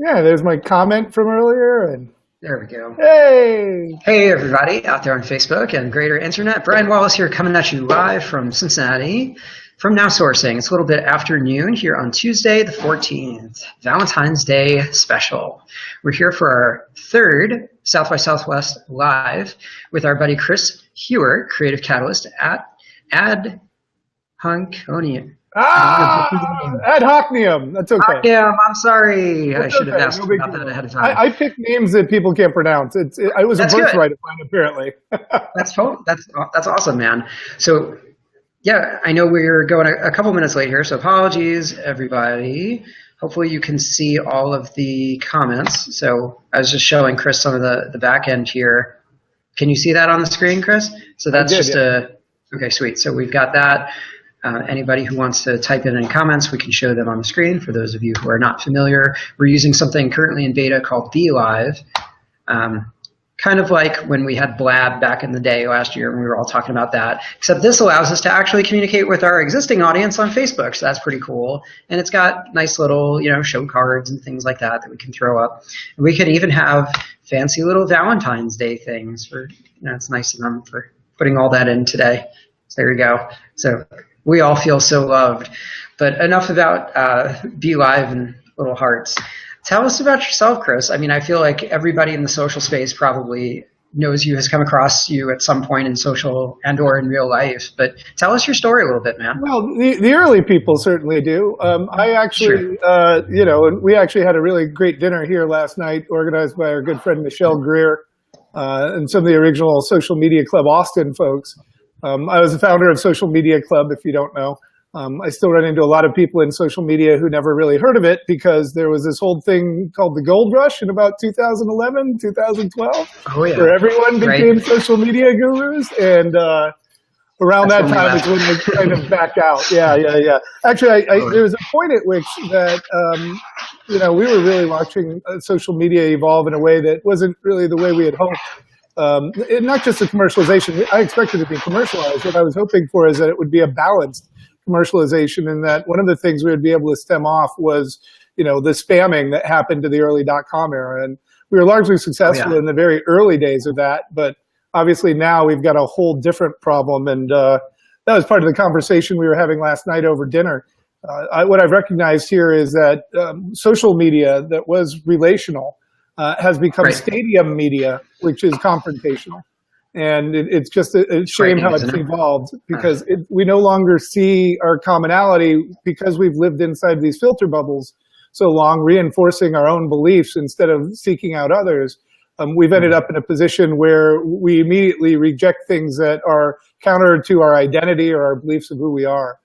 Yeah, there's my comment from earlier, and There we go. hey, Hey, everybody out there on Facebook and greater internet. Brian Wallace here coming at you live from Cincinnati from Now Sourcing. It's a little bit after noon here on Tuesday, the 14th, Valentine's Day special. We're here for our third South by Southwest live with our buddy Chris Hewer, Creative Catalyst at Ad Hunconium. ad hocnium. That's okay. Yeah, I'm sorry. I That's should have okay. asked No big about deal. that ahead of time. I pick names that people can't pronounce. I was a That's good. birthright of mine, apparently. That's awesome, man. So yeah, I know we're going a couple minutes late here, so apologies, everybody. Hopefully you can see all of the comments. So I was just showing Chris some of the back end here. Can you see that on the screen, Chris? So that's okay, sweet. So we've got that. Anybody who wants to type in any comments, we can show them on the screen. For those of you who are not familiar, we're using something currently in beta called BeLive. Kind of like when we had Blab back in the day last year, and we were all talking about that, except this allows us to actually communicate with our existing audience on Facebook, so that's pretty cool. And it's got nice little, show cards and things like that we can throw up. And we can even have fancy little Valentine's Day things for, it's nice of them for putting all that in today. So there you go. So we all feel so loved. But enough about BeLive and little hearts. Tell us about yourself, Chris. I mean, I feel like everybody in the social space probably knows you, has come across you at some point in social and or in real life. But tell us your story a little bit, man. Well, the early people certainly do. I actually, and we actually had a really great dinner here last night, organized by our good friend Michelle Greer and some of the original Social Media Club Austin folks. I was the founder of Social Media Club, if you don't know. I still run into a lot of people in social media who never really heard of it because there was this whole thing called the gold rush in about 2011, 2012, where everyone became social media gurus. And around that time is when they kind of backed out. Yeah. Actually, there was a point at which that, we were really watching social media evolve in a way that wasn't really the way we had hoped. Not just the commercialization. I expected it to be commercialized. What I was hoping for is that it would be a balanced commercialization, and that one of the things we would be able to stem off was, the spamming that happened to the early .com era. And we were largely successful in the very early days of that. But obviously now we've got a whole different problem. And that was part of the conversation we were having last night over dinner. What I've recognized here is that social media that was relational has become stadium media, which is confrontational. And it's just a shame how it's evolved, because we no longer see our commonality because we've lived inside these filter bubbles so long, reinforcing our own beliefs instead of seeking out others. We've ended up in a position where we immediately reject things that are counter to our identity or our beliefs of who we are.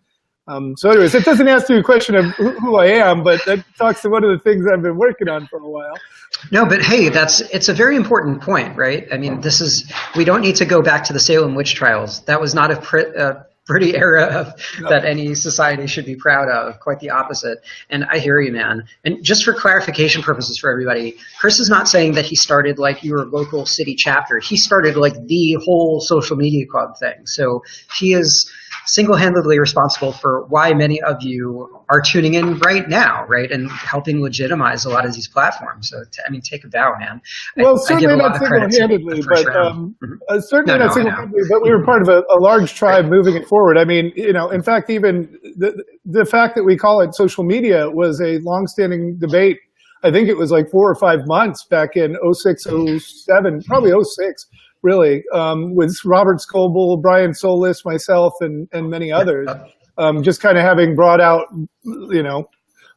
So anyways, it doesn't answer your question of who I am, but that talks to one of the things I've been working on for a while. No, but hey, it's a very important point, right? I mean, we don't need to go back to the Salem witch trials. That was not a pretty era that any society should be proud of. Quite the opposite. And I hear you, man. And just for clarification purposes for everybody, Chris is not saying that he started like your local city chapter. He started like the whole social media club thing. So he is single-handedly responsible for why many of you are tuning in right now, right, and helping legitimize a lot of these platforms. So, take a bow, man. Well, certainly not single-handedly, but certainly not single-handedly. But we were part of a large tribe moving it forward. I mean, in fact, even the fact that we call it social media was a long-standing debate. I think it was like 4 or 5 months back in 06, 07, probably 06. Really, with Robert Scoble, Brian Solis, myself, and many others, just kind of having brought out,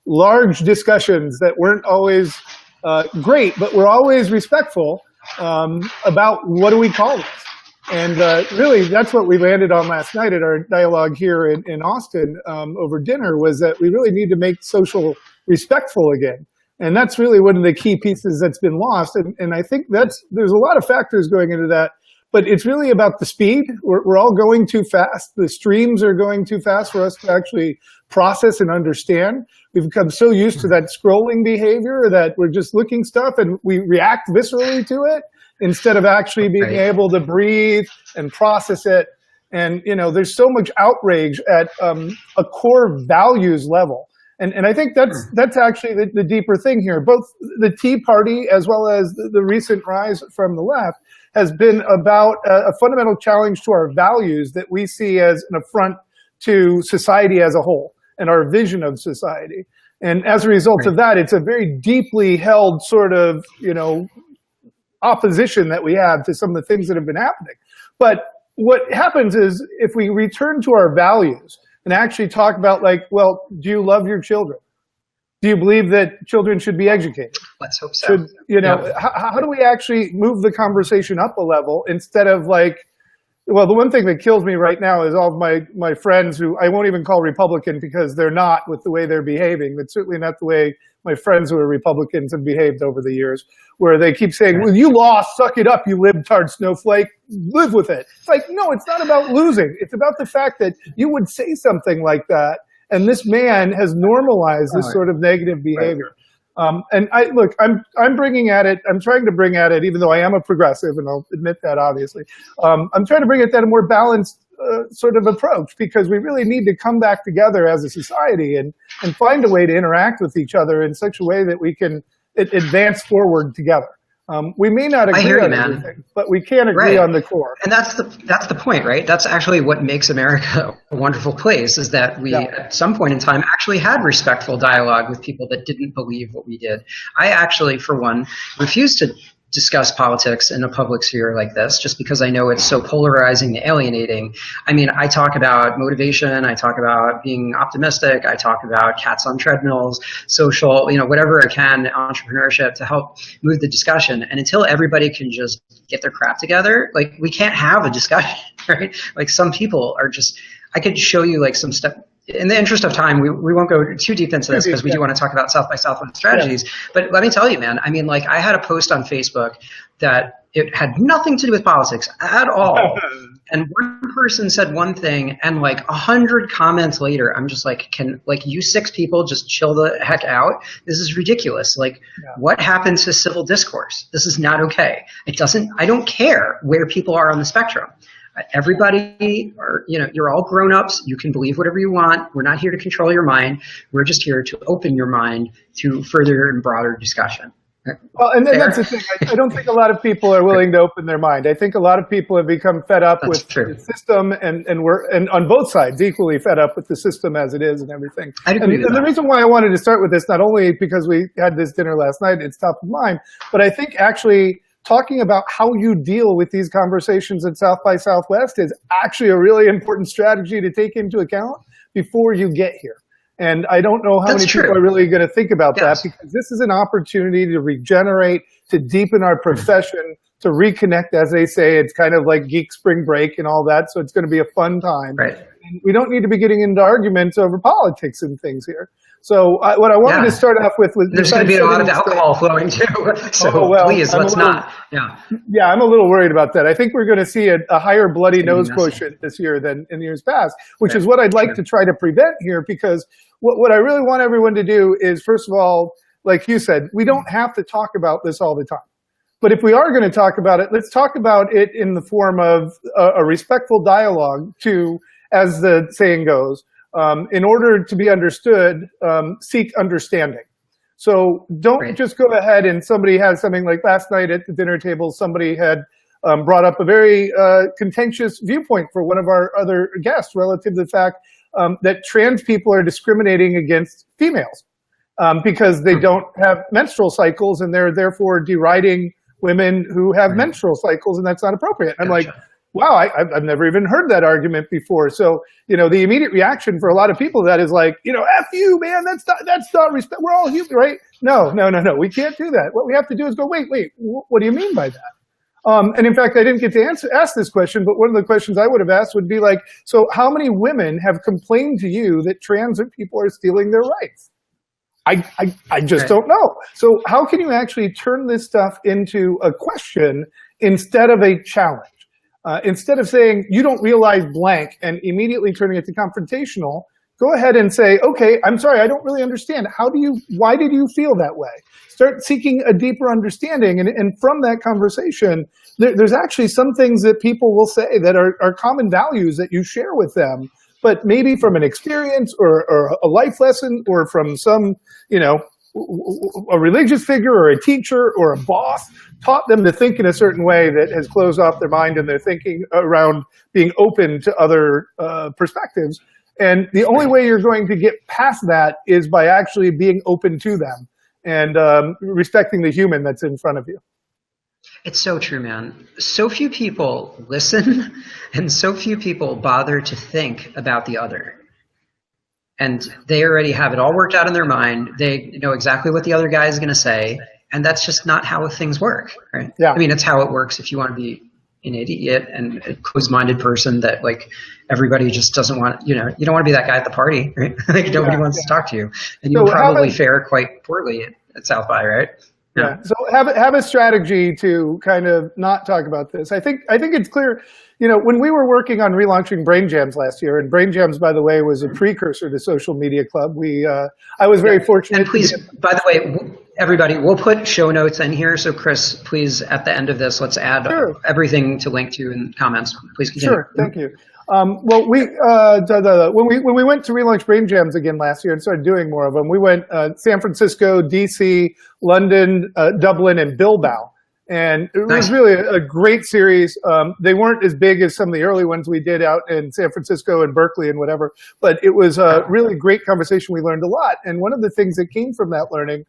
large discussions that weren't always great, but were always respectful about what do we call this. And really, that's what we landed on last night at our dialogue here in Austin over dinner, was that we really need to make social respectful again. And that's really one of the key pieces that's been lost. And I think there's a lot of factors going into that, but it's really about the speed. We're all going too fast. The streams are going too fast for us to actually process and understand. We've become so used to that scrolling behavior that we're just looking stuff and we react viscerally to it instead of actually being able to breathe and process it. And, there's so much outrage at a core values level. And I think that's actually the deeper thing here. Both the Tea Party as well as the recent rise from the left has been about a fundamental challenge to our values that we see as an affront to society as a whole and our vision of society. And as a result of that, it's a very deeply held sort of, opposition that we have to some of the things that have been happening. But what happens is if we return to our values and actually talk about do you love your children? Do you believe that children should be educated? Let's hope so. How do we actually move the conversation up a level instead of the one thing that kills me right now is all of my friends who I won't even call Republican because they're not with the way they're behaving. That's certainly not the way my friends who are Republicans have behaved over the years, where they keep saying, well, you lost, suck it up, you libtard snowflake, live with it. It's like, no, it's not about losing. It's about the fact that you would say something like that, and this man has normalized this sort of negative behavior. And I'm bringing at it, I'm trying to bring at it, even though I am a progressive, and I'll admit that obviously, I'm trying to bring it at a more balanced sort of approach, because we really need to come back together as a society and find a way to interact with each other in such a way that we can advance forward together. We may not agree on everything, but we can agree on the core. And that's the point, right? That's actually what makes America a wonderful place, is that we, at some point in time, actually had respectful dialogue with people that didn't believe what we did. I actually, for one, refuse to discuss politics in a public sphere like this, just because I know it's so polarizing and alienating. I mean, I talk about motivation, I talk about being optimistic, I talk about cats on treadmills, social, whatever I can, entrepreneurship, to help move the discussion. And until everybody can just get their crap together, we can't have a discussion, right? Some people are just, I could show you some stuff. In the interest of time, we won't go too deep into this because we do want to talk about South by Southwest strategies. Yeah. But let me tell you, man, I had a post on Facebook that it had nothing to do with politics at all. And one person said one thing, and 100 comments later, I'm just can you 6 people just chill the heck out? This is ridiculous. What happens to civil discourse? This is not okay. I don't care where people are on the spectrum. Everybody, you're all grown-ups. You can believe whatever you want. We're not here to control your mind. We're just here to open your mind to further and broader discussion. Well, and that's the thing. I don't think a lot of people are willing to open their mind. I think a lot of people have become fed up with the system, and on both sides equally fed up with the system as it is and everything. And the reason why I wanted to start with this, not only because we had this dinner last night, it's top of mind, but I think actually talking about how you deal with these conversations at South by Southwest is actually a really important strategy to take into account before you get here. And I don't know how many people are really going to think about that, because this is an opportunity to regenerate, to deepen our profession, to reconnect, as they say. It's kind of like geek spring break and all that, so it's going to be a fun time. Right. And we don't need to be getting into arguments over politics and things here. So what I wanted to start off with was... There's going to be a lot of alcohol flowing too, so please, let's not. Yeah, I'm a little worried about that. I think we're going to see a higher bloody nose quotient this year than in years past, which is what I'd like to try to prevent here, because what I really want everyone to do is, first of all, like you said, we don't have to talk about this all the time. But if we are going to talk about it, let's talk about it in the form of a respectful dialogue to, as the saying goes, in order to be understood, seek understanding. So don't just go ahead and somebody has something like last night at the dinner table, somebody had brought up a very contentious viewpoint for one of our other guests relative to the fact that trans people are discriminating against females because they don't have menstrual cycles, and they're therefore deriding women who have menstrual cycles, and that's not appropriate. I'm like, wow, I've never even heard that argument before. So, the immediate reaction for a lot of people to that is F you, man, that's not respect. We're all human, right? No, we can't do that. What we have to do is go, wait, what do you mean by that? And in fact, I didn't get to ask this question, but one of the questions I would have asked would be so how many women have complained to you that trans people are stealing their rights? I just don't know. So how can you actually turn this stuff into a question instead of a challenge? Instead of saying, you don't realize blank, and immediately turning it to confrontational, go ahead and say, okay, I'm sorry, I don't really understand. Why did you feel that way? Start seeking a deeper understanding. And from that conversation, there's actually some things that people will say that are common values that you share with them. but maybe from an experience or a life lesson or from some, a religious figure or a teacher or a boss taught them to think in a certain way that has closed off their mind and their thinking around being open to other perspectives. And the only way you're going to get past that is by actually being open to them and respecting the human that's in front of you. It's so true, man. So few people listen and so few people bother to think about the other. And they already have it all worked out in their mind. They know exactly what the other guy is going to say. And that's just not how things work, right? Yeah. I mean, it's how it works if you want to be an idiot and a closed-minded person that like everybody just doesn't want, you don't want to be that guy at the party, right? Like nobody wants to talk to you. And you probably fare quite poorly at South by, right? Yeah. So have a strategy to kind of not talk about this. I think it's clear, when we were working on relaunching Brain Jams last year, and Brain Jams, by the way, was a precursor to Social Media Club. I was very fortunate. And please, by the way, everybody, we'll put show notes in here. So Chris, please, at the end of this, let's add everything to link to in comments. Please continue. Sure. Thank you. Well, when we went to relaunch Brain Jams again last year and started doing more of them, we went San Francisco, DC, London, Dublin, and Bilbao. And it was really a great series. They weren't as big as some of the early ones we did out in San Francisco and Berkeley and whatever, but it was a really great conversation. We learned a lot. And one of the things that came from that learning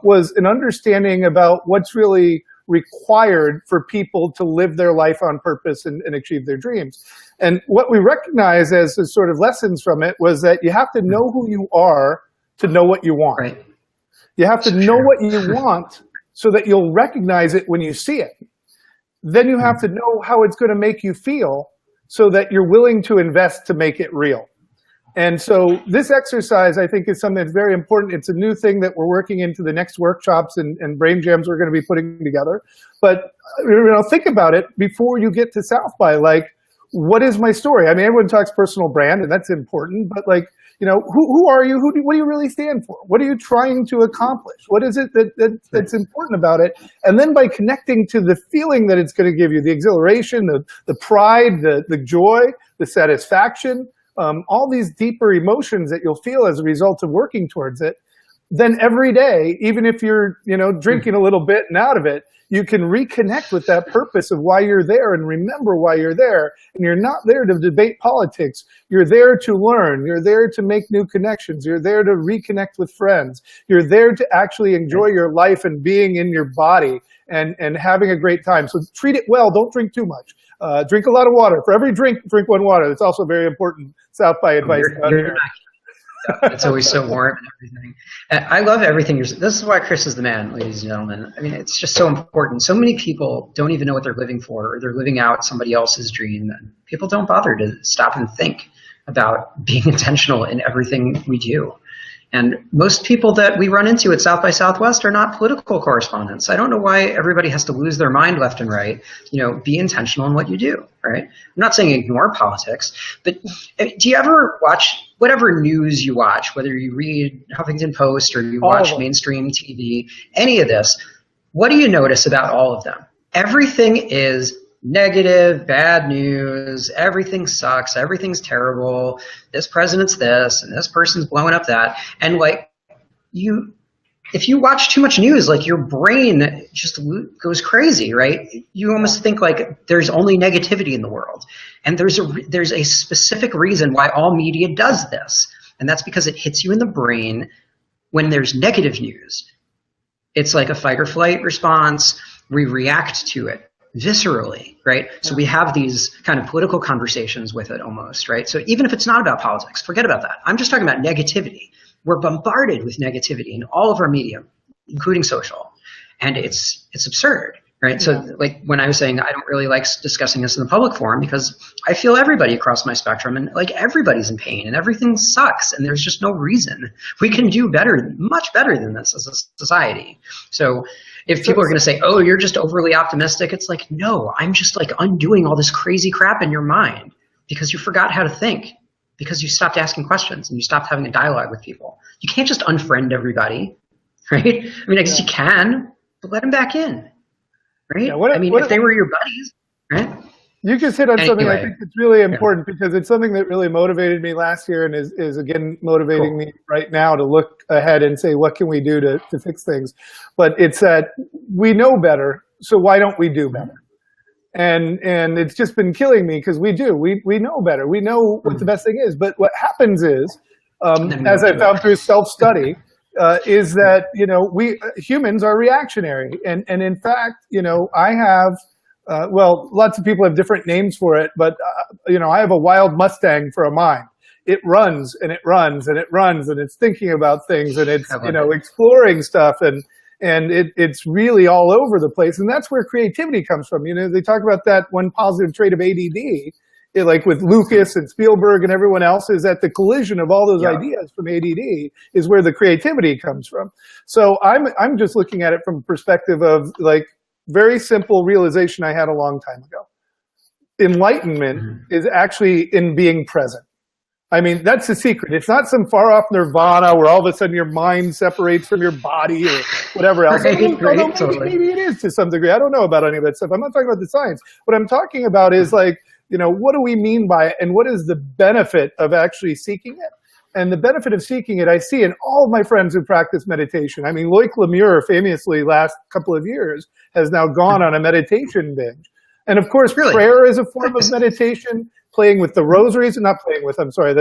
was an understanding about what's really required for people to live their life on purpose and achieve their dreams. And what we recognize as the sort of lessons from it was that you have to know who you are to know what you want. Right. You have to know what you want so that you'll recognize it when you see it. Then you have to know how it's going to make you feel so that you're willing to invest to make it real. And so this exercise, I think, is something that's very important. It's a new thing that we're working into the next workshops and Brain Jams we're going to be putting together. But think about it before you get to South by. Like, what is my story? I mean, everyone talks personal brand, and that's important. But who are you? What do you really stand for? What are you trying to accomplish? What is it that's important about it? And then by connecting to the feeling that it's going to give you, the exhilaration, the pride, the joy, the satisfaction, all these deeper emotions that you'll feel as a result of working towards it, then every day, even if you're, drinking a little bit and out of it, you can reconnect with that purpose of why you're there and remember why you're there. And you're not there to debate politics. You're there to learn. You're there to make new connections. You're there to reconnect with friends. You're there to actually enjoy your life and being in your body and having a great time. So treat it well. Don't drink too much. Drink a lot of water. For every drink one water. That's also very important South by advice. It's always so warm and everything. And I love everything. This is why Chris is the man, ladies and gentlemen. I mean, it's just so important. So many people don't even know what they're living for, or they're living out somebody else's dream. And people don't bother to stop and think about being intentional in everything we do. And most people that we run into at South by Southwest are not political correspondents. I don't know why everybody has to lose their mind left and right. Be intentional in what you do, right? I'm not saying ignore politics, but do you ever watch whatever news you watch, whether you read Huffington Post or you watch mainstream TV, any of this, what do you notice about all of them? Everything is negative, bad news, everything sucks, everything's terrible, this president's this, and this person's blowing up that. And if you watch too much news, your brain just goes crazy, right? You almost think there's only negativity in the world. And there's a specific reason why all media does this. And that's because it hits you in the brain when there's negative news. It's like a fight or flight response. We react to it viscerally, right? So we have these kind of political conversations with it almost, right? So even if it's not about politics, forget about that. I'm just talking about negativity. We're bombarded with negativity in all of our media, including social, and it's absurd, right? So when I was saying I don't really like discussing this in the public forum because I feel everybody across my spectrum and everybody's in pain and everything sucks and there's just no reason. We can do better, much better than this as a society. So if people are going to say, oh, you're just overly optimistic, it's no, I'm just undoing all this crazy crap in your mind because you forgot how to think, because you stopped asking questions and you stopped having a dialogue with people. You can't just unfriend everybody, right? I mean, I guess you can, but let them back in, right? Yeah, if they were your buddies, right? You just hit on something I Anyway, think that's really important because it's something that really motivated me last year and is again motivating me right now to look ahead and say, what can we do to fix things? But it's that we know better, so why don't we do better? And it's just been killing me because we know better. We know what the best thing is. But what happens is, as I found through self-study, is that, we humans are reactionary. And in fact, I have, lots of people have different names for it, but, I have a wild Mustang for a mind. It runs and it runs and it runs and it's thinking about things and it's, exploring stuff and it's really all over the place. And that's where creativity comes from. They talk about that one positive trait of ADD, like with Lucas and Spielberg and everyone else, is that the collision of all those ideas from ADD is where the creativity comes from. So I'm just looking at it from a perspective of like very simple realization I had a long time ago. Enlightenment is actually in being present. I mean, that's the secret. It's not some far off nirvana where all of a sudden your mind separates from your body or whatever else. Maybe it is to some degree. I don't know about any of that stuff. I'm not talking about the science. What I'm talking about is like, what do we mean by it and what is the benefit of actually seeking it? And the benefit of seeking it, I see in all of my friends who practice meditation. I mean, Loic Lemure famously last couple of years has now gone on a meditation binge. And of course, prayer is a form of meditation. Playing with the rosaries, not playing with, I'm sorry,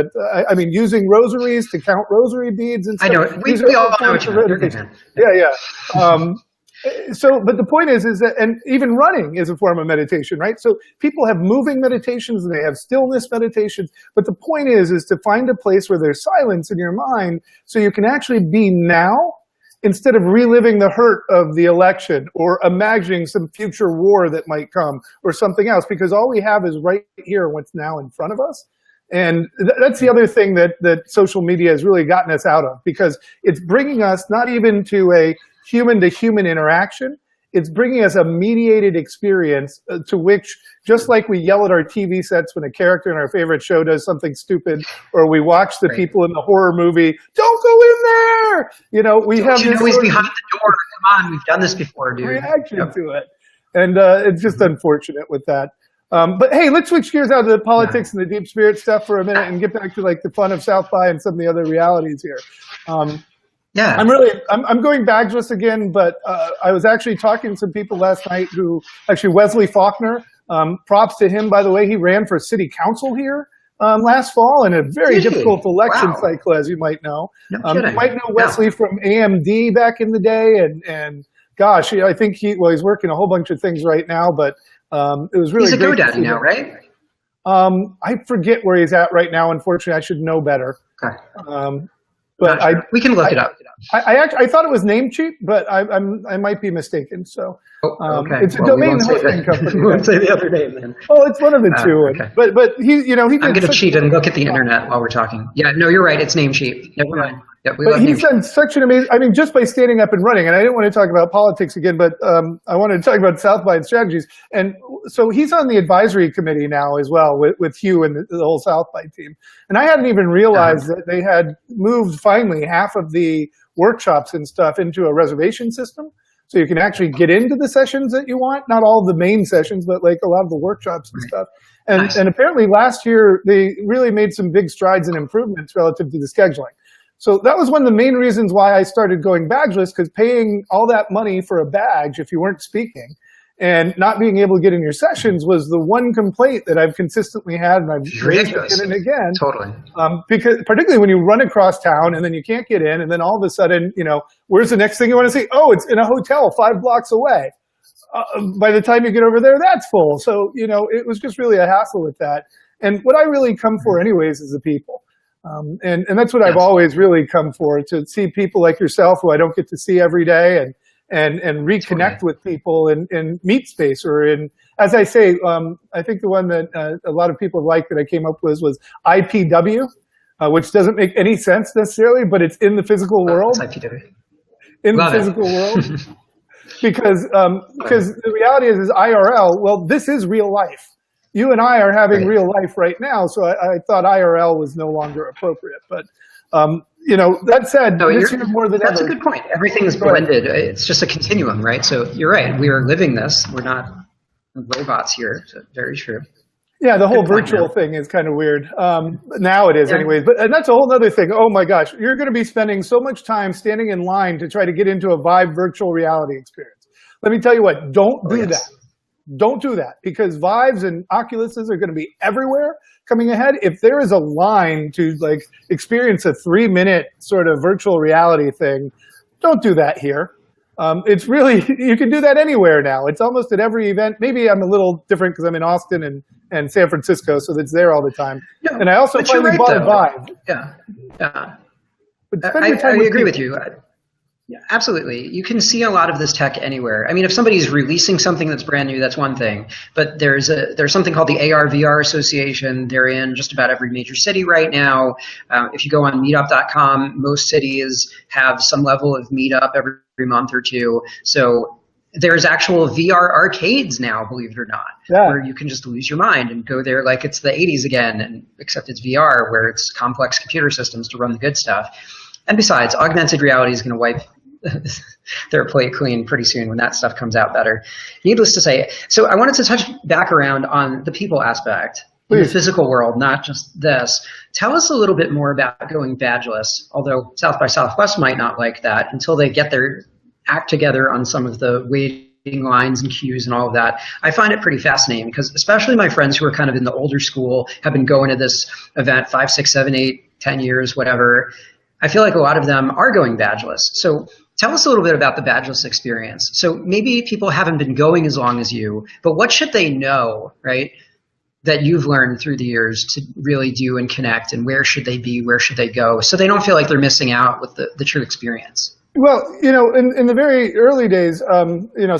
I mean, using rosaries to count rosary beads and stuff. I know, we all know what you're doing. Yeah. But the point is that, and even running is a form of meditation, right? So people have moving meditations and they have stillness meditations. But the point is to find a place where there's silence in your mind so you can actually be now instead of reliving the hurt of the election or imagining some future war that might come or something else, because all we have is right here, what's now in front of us. And that's the other thing that social media has really gotten us out of, because it's bringing us not even to a human-to-human interaction. It's bringing us a mediated experience to which, just like we yell at our TV sets when a character in our favorite show does something stupid, or we watch the people in the horror movie, don't go in there! We have this always behind the door. Come on, we've done this before, dude. Reaction to it. And it's just unfortunate with that. But hey, let's switch gears out to the politics and the deep spirit stuff for a minute and get back to like the fun of South by and some of the other realities here. I'm going badgeless again, but I was actually talking to some people last night Wesley Faulkner, props to him, by the way, he ran for city council here last fall in a very difficult election cycle, as you might know. You might know Wesley from AMD back in the day, and gosh, I think he's working a whole bunch of things right now, but it was really great. He's a GoDaddy now, right? I forget where he's at right now. Unfortunately, I should know better. Okay. But we can look it up. I thought it was Namecheap, but I might be mistaken. So it's a domain hosting company. We won't say the other name then. Oh, it's one of the two. Okay. But he I'm going to cheat and look at the internet while we're talking. Yeah, no, you're right. It's Namecheap. Never mind. Yeah, but he's done such an amazing. I mean, just by standing up and running. And I didn't want to talk about politics again, but I wanted to talk about South by and strategies. And so he's on the advisory committee now as well with Hugh and the whole South by team. And I hadn't even realized that they had moved finally half of the workshops and stuff into a reservation system. So you can actually get into the sessions that you want, not all the main sessions, but like a lot of the workshops and stuff. And apparently last year, they really made some big strides and improvements relative to the scheduling. So that was one of the main reasons why I started going badgeless, because paying all that money for a badge if you weren't speaking and not being able to get in your sessions was the one complaint that I've consistently had, and I've raised it again and again. Totally. Because particularly when you run across town and then you can't get in, and then all of a sudden, where's the next thing you want to see? Oh, it's in a hotel 5 blocks away. By the time you get over there, that's full. So, it was just really a hassle with that. And what I really come for anyways is the people. And that's what I've always really come for, to see people like yourself who I don't get to see every day and reconnect with people in Meet Space or in, as I say, I think the one that a lot of people like that I came up with was IPW, which doesn't make any sense necessarily, but it's in the physical world. It's IPW. In the physical world. Because the reality is IRL, well, this is real life. You and I are having real life right now, so I thought IRL was no longer appropriate. But, that said, this year more than that's ever. That's a good point. Everything is blended. It's just a continuum, right? So you're right. We are living this. We're not robots here. So very true. Yeah, the whole Good point, virtual man. thing is kind of weird. Now it is, Yeah. anyways. But and that's a whole other thing. Oh my gosh, you're going to be spending so much time standing in line to try to get into a Vive virtual reality experience. Let me tell you what, don't Oh, do yes. that. Don't do that, because Vives and Oculuses are going to be everywhere coming ahead. If there is a line to like experience a 3-minute sort of virtual reality thing, don't do that here. It's really, you can do that anywhere now. It's almost at every event. Maybe I'm a little different because I'm in Austin and San Francisco, so it's there all the time. No, And I also but you're finally right, bought a though. Vive. Yeah. Yeah. But spend I your time agree with people. you. Yeah, absolutely. You can see a lot of this tech anywhere. I mean, if somebody's releasing something that's brand new, that's one thing. But there's something called the AR VR Association. They're in just about every major city right now. If you go on meetup.com, most cities have some level of meetup every month or two. So there's actual VR arcades now, believe it or not, Yeah. where you can just lose your mind and go there like it's the 80s again, and except it's VR, where it's complex computer systems to run the good stuff. And besides, augmented reality is going to wipe their plate clean pretty soon when that stuff comes out better. Needless to say, so I wanted to touch back around on the people aspect in the Please. physical world, not just this. Tell us a little bit more about going badgeless, although South by Southwest might not like that until they get their act together on some of the waiting lines and queues and all of that. I find it pretty fascinating because especially my friends who are kind of in the older school have been going to this event 5, 6, 7, 8, 10 years, whatever. I feel like a lot of them are going badgeless. So tell us a little bit about the badgeless experience. So maybe people haven't been going as long as you, but what should they know, right, that you've learned through the years to really do and connect, and where should they be, where should they go, so they don't feel like they're missing out with the true experience? Well, in the very early days,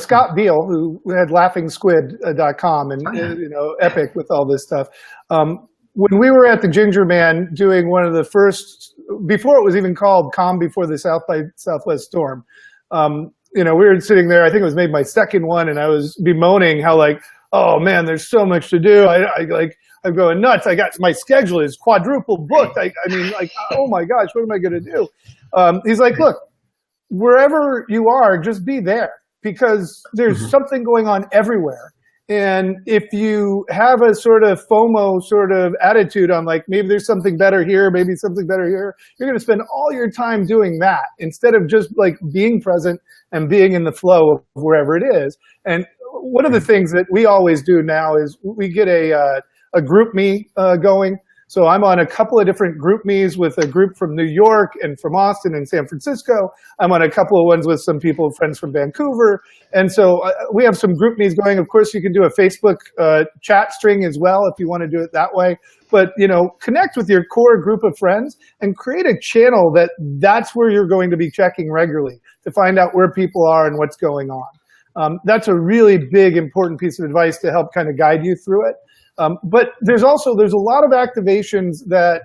Scott Beal, who had LaughingSquid.com and, Oh, yeah. Epic with all this stuff. When we were at the Ginger Man doing one of the first, before it was even called Calm Before the South by Southwest Storm, we were sitting there, I think it was maybe my second one, and I was bemoaning how like, oh man, there's so much to do. I'm going nuts. My schedule is quadruple booked. I mean, like, oh my gosh, what am I going to do? He's like, look, wherever you are, just be there, because there's something going on everywhere. And if you have a sort of FOMO sort of attitude on like, maybe there's something better here, maybe something better here, you're going to spend all your time doing that instead of just like being present and being in the flow of wherever it is. And one of the things that we always do now is we get a GroupMe going. So I'm on a couple of different GroupMes with a group from New York and from Austin and San Francisco. I'm on a couple of ones with some people, friends from Vancouver. And so we have some GroupMes going. Of course, you can do a Facebook chat string as well if you want to do it that way. But, connect with your core group of friends and create a channel that's where you're going to be checking regularly to find out where people are and what's going on. That's a really big, important piece of advice to help kind of guide you through it. But there's a lot of activations that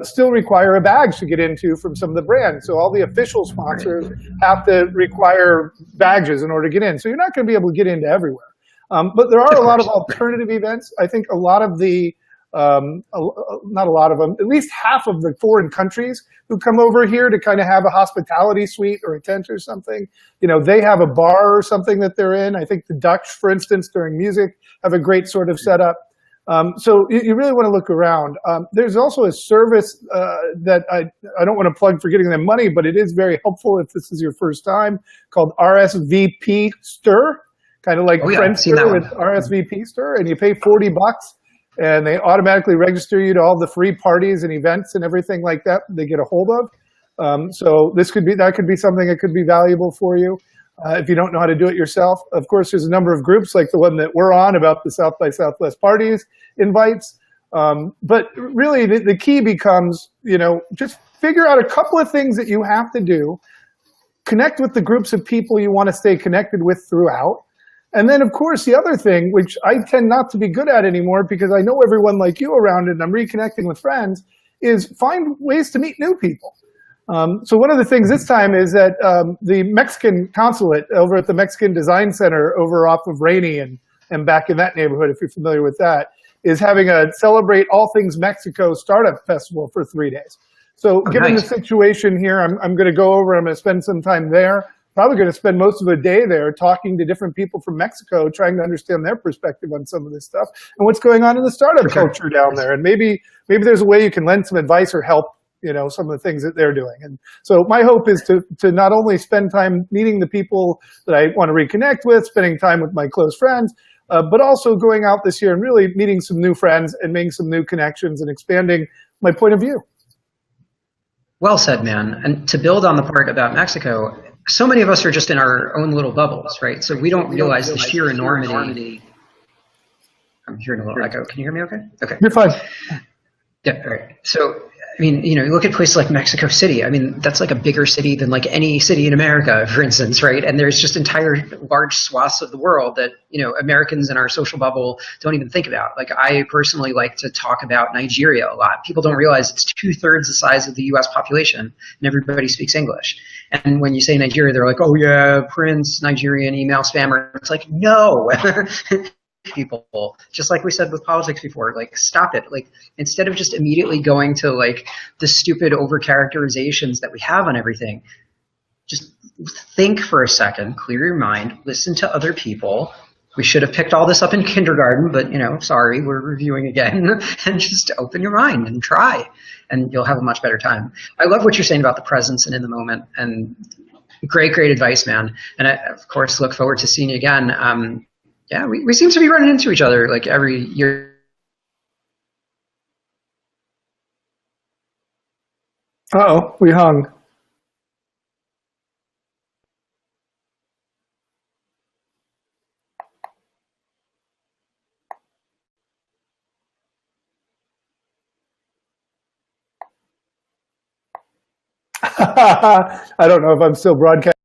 still require a badge to get into from some of the brands. So all the official sponsors have to require badges in order to get in. So you're not going to be able to get into everywhere. But there are a lot of alternative events. I think a lot of the, not a lot of them, at least half of the foreign countries who come over here to kind of have a hospitality suite or a tent or something, they have a bar or something that they're in. I think the Dutch, for instance, during music have a great sort of setup. So you really want to look around. There's also a service that I don't want to plug for getting them money, but it is very helpful if this is your first time, called RSVP Stir, kind of like Friendster with RSVP Stir, and you pay $40, and they automatically register you to all the free parties and events and everything like that they get a hold of. So that could be something that could be valuable for you. If you don't know how to do it yourself. Of course, there's a number of groups like the one that we're on about the South by Southwest parties invites. But really, the key becomes, just figure out a couple of things that you have to do, connect with the groups of people you want to stay connected with throughout. And then, of course, the other thing, which I tend not to be good at anymore because I know everyone like you around it and I'm reconnecting with friends, is find ways to meet new people. So one of the things this time is that the Mexican consulate over at the Mexican Design Center over off of Rainey and back in that neighborhood, if you're familiar with that, is having a Celebrate All Things Mexico Startup Festival for 3 days. So given the situation here, I'm going to go over, I'm going to spend some time there. probably going to spend most of a day there talking to different people from Mexico, trying to understand their perspective on some of this stuff and what's going on in the startup culture down there. And maybe there's a way you can lend some advice or help, some of the things that they're doing. And so my hope is to not only spend time meeting the people that I want to reconnect with, spending time with my close friends, but also going out this year and really meeting some new friends and making some new connections and expanding my point of view. Well said, man. And to build on the part about Mexico, so many of us are just in our own little bubbles, right? So we don't realize the sheer enormity. I'm hearing a little echo. Can you hear me okay? Okay. You're fine. Yeah, all right. So, I mean, you look at places like Mexico City. I mean, that's like a bigger city than like any city in America, for instance, right? And there's just entire large swaths of the world that, Americans in our social bubble don't even think about. Like, I personally like to talk about Nigeria a lot. People don't realize it's 2/3 the size of the US population and everybody speaks English. And when you say Nigeria, they're like, oh yeah, Prince, Nigerian email spammer. It's like, no. People, just like we said with politics before, like, stop it. Like, instead of just immediately going to like the stupid over characterizations that we have on everything, just think for a second, clear your mind, listen to other people. We should have picked all this up in kindergarten, but sorry, we're reviewing again. And just open your mind and try, and you'll have a much better time. I love what you're saying about the presence and in the moment, and great advice, man. And I, of course, look forward to seeing you again. Yeah, we seem to be running into each other like every year. Uh-oh, we hung. I don't know if I'm still broadcasting.